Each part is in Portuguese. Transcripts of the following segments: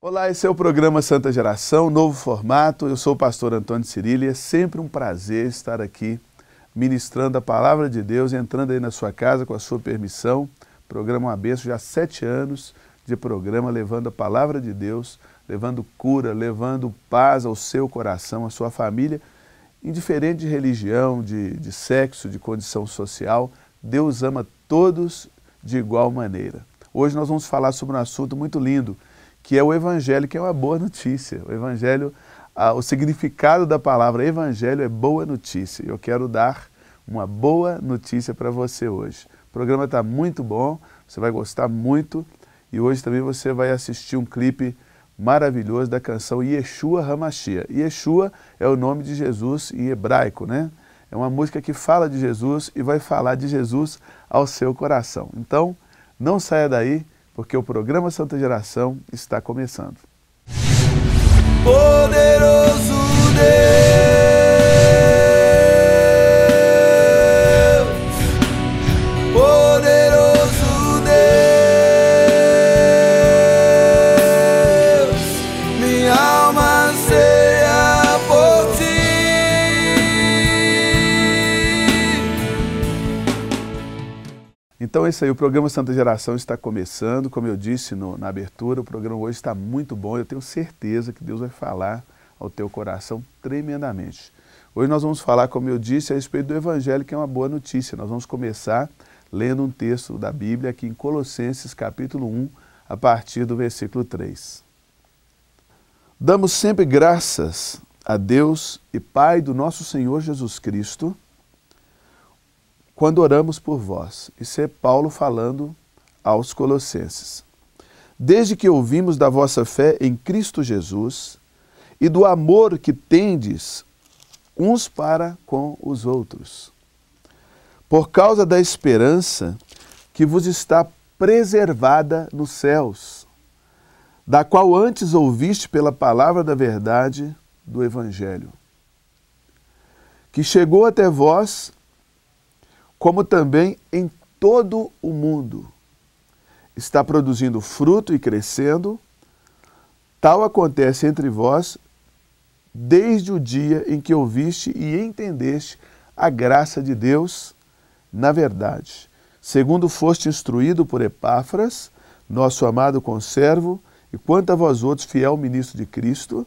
Olá, esse é o programa Santa Geração, novo formato. Eu sou o pastor Antônio Cirilli. É sempre um prazer estar aqui ministrando a palavra de Deus, entrando aí na sua casa com a sua permissão. Programa Uma Bênção, já há 7 anos de programa, levando a palavra de Deus, levando cura, levando paz ao seu coração, à sua família, indiferente de religião, de sexo, de condição social. Deus ama todos de igual maneira. Hoje nós vamos falar sobre um assunto muito lindo, que é o Evangelho, que é uma boa notícia. O Evangelho, o significado da palavra Evangelho é boa notícia. Eu quero dar uma boa notícia para você hoje. O programa está muito bom, você vai gostar muito, e hoje também você vai assistir um clipe maravilhoso da canção Yeshua HaMashiach. Yeshua é o nome de Jesus em hebraico, né? É uma música que fala de Jesus e vai falar de Jesus ao seu coração. Então, não saia daí, porque o programa Santa Geração está começando. Poderoso Deus, poderoso Deus, minha alma anseia por ti. Então é isso aí, o programa Santa Geração está começando. Como eu disse na abertura, o programa hoje está muito bom. Eu tenho certeza que Deus vai falar ao teu coração tremendamente. Hoje nós vamos falar, como eu disse, a respeito do Evangelho, que é uma boa notícia. Nós vamos começar lendo um texto da Bíblia aqui em Colossenses capítulo 1, a partir do versículo 3. Damos sempre graças a Deus e Pai do nosso Senhor Jesus Cristo, quando oramos por vós. Isso é Paulo falando aos Colossenses. Desde que ouvimos da vossa fé em Cristo Jesus e do amor que tendes uns para com os outros, por causa da esperança que vos está preservada nos céus, da qual antes ouviste pela palavra da verdade do Evangelho, que chegou até vós, como também em todo o mundo está produzindo fruto e crescendo. Tal acontece entre vós desde o dia em que ouviste e entendeste a graça de Deus na verdade, segundo foste instruído por Epáfras, nosso amado conservo, e quanto a vós outros, fiel ministro de Cristo,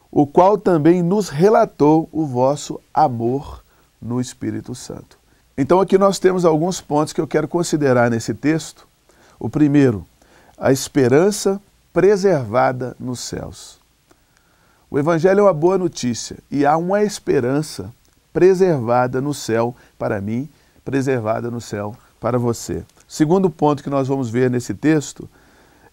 o qual também nos relatou o vosso amor no Espírito Santo. Então aqui nós temos alguns pontos que eu quero considerar nesse texto. O primeiro, a esperança preservada nos céus. O Evangelho é uma boa notícia e há uma esperança preservada no céu para mim, preservada no céu para você. Segundo ponto que nós vamos ver nesse texto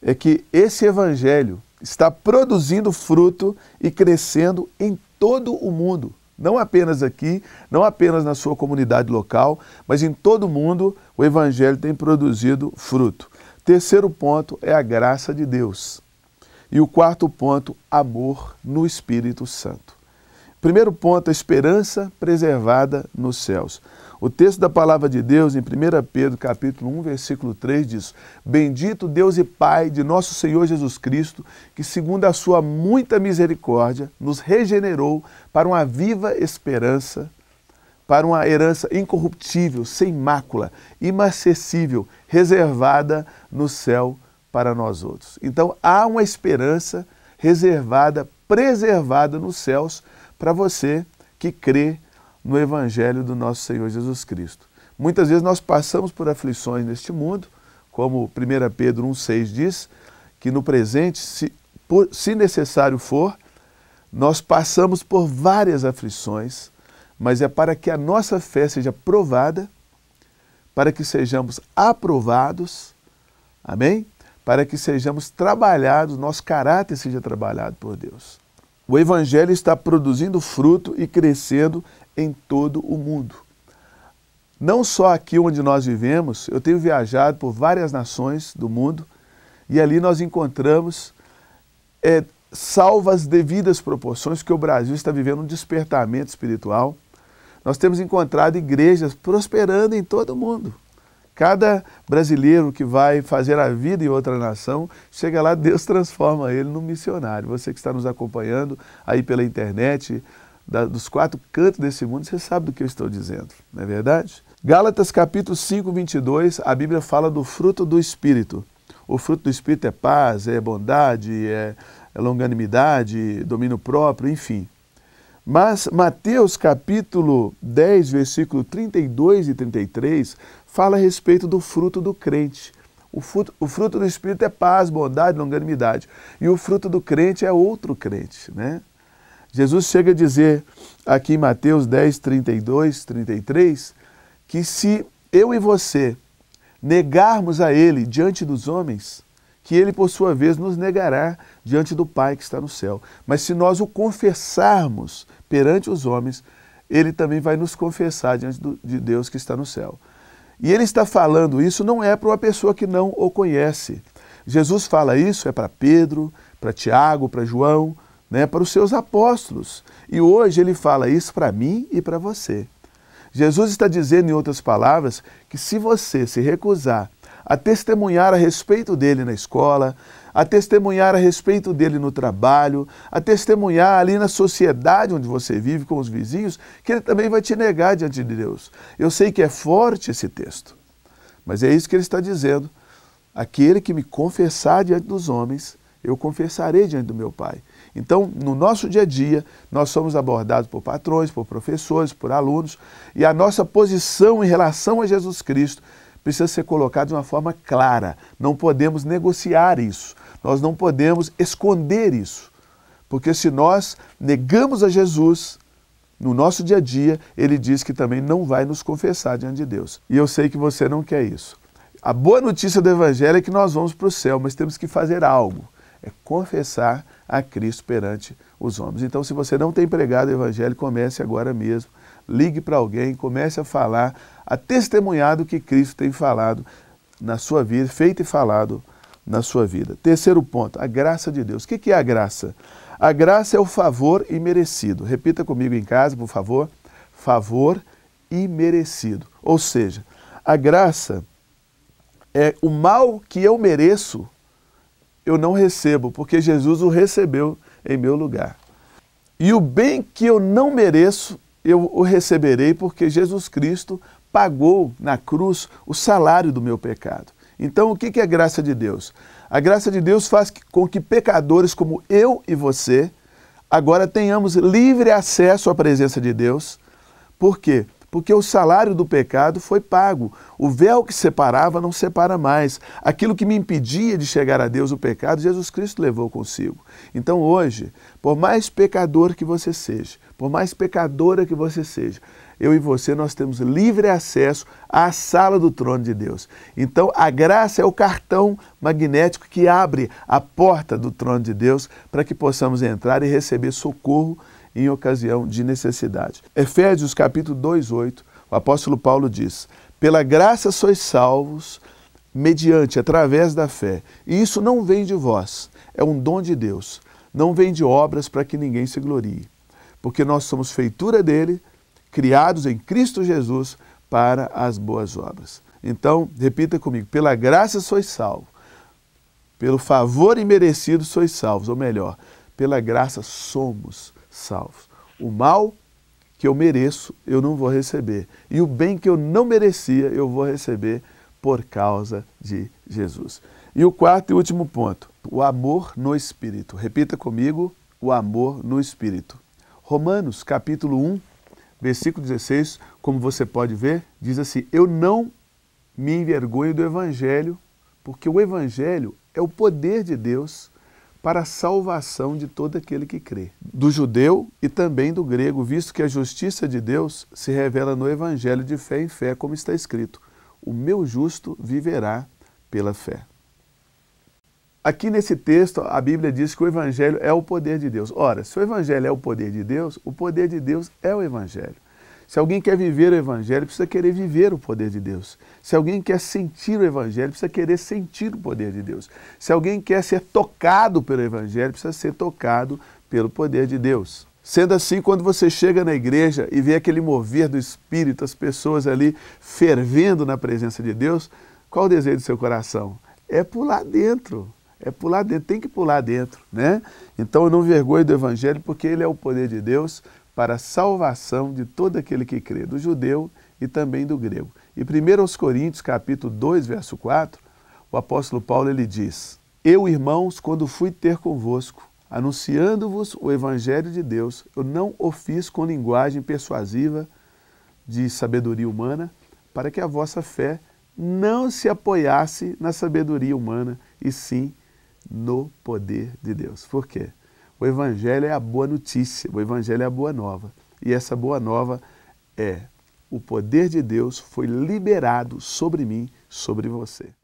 é que esse Evangelho está produzindo fruto e crescendo em todo o mundo. Não apenas aqui, não apenas na sua comunidade local, mas em todo o mundo o Evangelho tem produzido fruto. Terceiro ponto é a graça de Deus. E o quarto ponto, amor no Espírito Santo. Primeiro ponto, a esperança preservada nos céus. O texto da palavra de Deus, em 1 Pedro capítulo 1, versículo 3, diz: Bendito Deus e Pai de nosso Senhor Jesus Cristo, que segundo a sua muita misericórdia, nos regenerou para uma viva esperança, para uma herança incorruptível, sem mácula, inacessível, reservada no céu para nós outros. Então há uma esperança reservada, preservada nos céus para você que crê no Evangelho do nosso Senhor Jesus Cristo. Muitas vezes nós passamos por aflições neste mundo, como 1 Pedro 1,6 diz, que no presente, se necessário for, nós passamos por várias aflições, mas é para que a nossa fé seja provada, para que sejamos aprovados, amém? Para que sejamos trabalhados, nosso caráter seja trabalhado por Deus. O Evangelho está produzindo fruto e crescendo em todo o mundo. Não só aqui onde nós vivemos, eu tenho viajado por várias nações do mundo e ali nós encontramos, salvo as devidas proporções, que o Brasil está vivendo um despertamento espiritual. Nós temos encontrado igrejas prosperando em todo o mundo, Cada brasileiro que vai fazer a vida em outra nação, chega lá, Deus transforma ele num missionário. Você que está nos acompanhando aí pela internet, dos 4 cantos desse mundo, você sabe do que eu estou dizendo, não é verdade? Gálatas capítulo 5, 22, a Bíblia fala do fruto do Espírito. O fruto do Espírito é paz, é bondade, é longanimidade, domínio próprio, enfim. Mas Mateus capítulo 10, versículo 32 e 33, fala a respeito do fruto do crente. O fruto do Espírito é paz, bondade, longanimidade. E o fruto do crente é outro crente, né? Jesus chega a dizer aqui em Mateus 10, 32, 33, que se eu e você negarmos a Ele diante dos homens, que Ele, por sua vez, nos negará diante do Pai que está no céu. Mas se nós o confessarmos perante os homens, Ele também vai nos confessar diante de Deus que está no céu. E Ele está falando isso não é para uma pessoa que não o conhece. Jesus fala isso é para Pedro, para Tiago, para João, né, para os seus apóstolos. E hoje Ele fala isso para mim e para você. Jesus está dizendo, em outras palavras, que se você se recusar a testemunhar a respeito dele na escola, a testemunhar a respeito dele no trabalho, a testemunhar ali na sociedade onde você vive com os vizinhos, que ele também vai te negar diante de Deus. Eu sei que é forte esse texto, mas é isso que ele está dizendo. Aquele que me confessar diante dos homens, eu confessarei diante do meu Pai. Então, no nosso dia a dia, nós somos abordados por patrões, por professores, por alunos, e a nossa posição em relação a Jesus Cristo precisa ser colocada de uma forma clara. Não podemos negociar isso, nós não podemos esconder isso, porque se nós negamos a Jesus no nosso dia a dia, Ele diz que também não vai nos confessar diante de Deus. E eu sei que você não quer isso. A boa notícia do Evangelho é que nós vamos para o céu, mas temos que fazer algo, é confessar a Cristo perante os homens. Então, se você não tem pregado o Evangelho, comece agora mesmo. Ligue para alguém, comece a falar, a testemunhar do que Cristo tem falado na sua vida, feito e falado na sua vida. Terceiro ponto, a graça de Deus. O que é a graça? A graça é o favor imerecido. Repita comigo em casa, por favor. Favor imerecido. Ou seja, a graça é o mal que eu mereço, eu não recebo, porque Jesus o recebeu em meu lugar. E o bem que eu não mereço, eu o receberei, porque Jesus Cristo pagou na cruz o salário do meu pecado. Então, o que é a graça de Deus? A graça de Deus faz com que pecadores como eu e você, agora tenhamos livre acesso à presença de Deus. Por quê? Porque o salário do pecado foi pago. O véu que separava não separa mais. Aquilo que me impedia de chegar a Deus, o pecado, Jesus Cristo levou consigo. Então hoje, por mais pecador que você seja, por mais pecadora que você seja, eu e você, nós temos livre acesso à sala do trono de Deus. Então a graça é o cartão magnético que abre a porta do trono de Deus para que possamos entrar e receber socorro em ocasião de necessidade. Efésios capítulo 2:8, o apóstolo Paulo diz: pela graça sois salvos, mediante, através da fé. E isso não vem de vós, é um dom de Deus. Não vem de obras para que ninguém se glorie. Porque nós somos feitura dele, criados em Cristo Jesus para as boas obras. Então, repita comigo, pela graça sois salvos, pelo favor imerecido sois salvos, ou melhor, pela graça somos salvos. O mal que eu mereço, eu não vou receber. E o bem que eu não merecia, eu vou receber por causa de Jesus. E o quarto e último ponto, o amor no Espírito. Repita comigo, o amor no Espírito. Romanos, capítulo 1, versículo 16, como você pode ver, diz assim: eu não me envergonho do Evangelho, porque o Evangelho é o poder de Deus para a salvação de todo aquele que crê, do judeu e também do grego, visto que a justiça de Deus se revela no Evangelho de fé em fé, como está escrito: o meu justo viverá pela fé. Aqui nesse texto, a Bíblia diz que o Evangelho é o poder de Deus. Ora, se o Evangelho é o poder de Deus é o Evangelho. Se alguém quer viver o Evangelho, precisa querer viver o poder de Deus. Se alguém quer sentir o Evangelho, precisa querer sentir o poder de Deus. Se alguém quer ser tocado pelo Evangelho, precisa ser tocado pelo poder de Deus. Sendo assim, quando você chega na igreja e vê aquele mover do Espírito, as pessoas ali fervendo na presença de Deus, qual o desejo do seu coração? É pular dentro. É pular dentro, tem que pular dentro, né? Então eu não vergonho do Evangelho, porque ele é o poder de Deus para a salvação de todo aquele que crê, do judeu e também do grego. E 1 Coríntios, capítulo 2, verso 4, o apóstolo Paulo ele diz: Eu, irmãos, quando fui ter convosco, anunciando-vos o Evangelho de Deus, eu não o fiz com linguagem persuasiva de sabedoria humana, para que a vossa fé não se apoiasse na sabedoria humana, e sim no poder de Deus. Por quê? O Evangelho é a boa notícia, o Evangelho é a boa nova. E essa boa nova é: o poder de Deus foi liberado sobre mim, sobre você.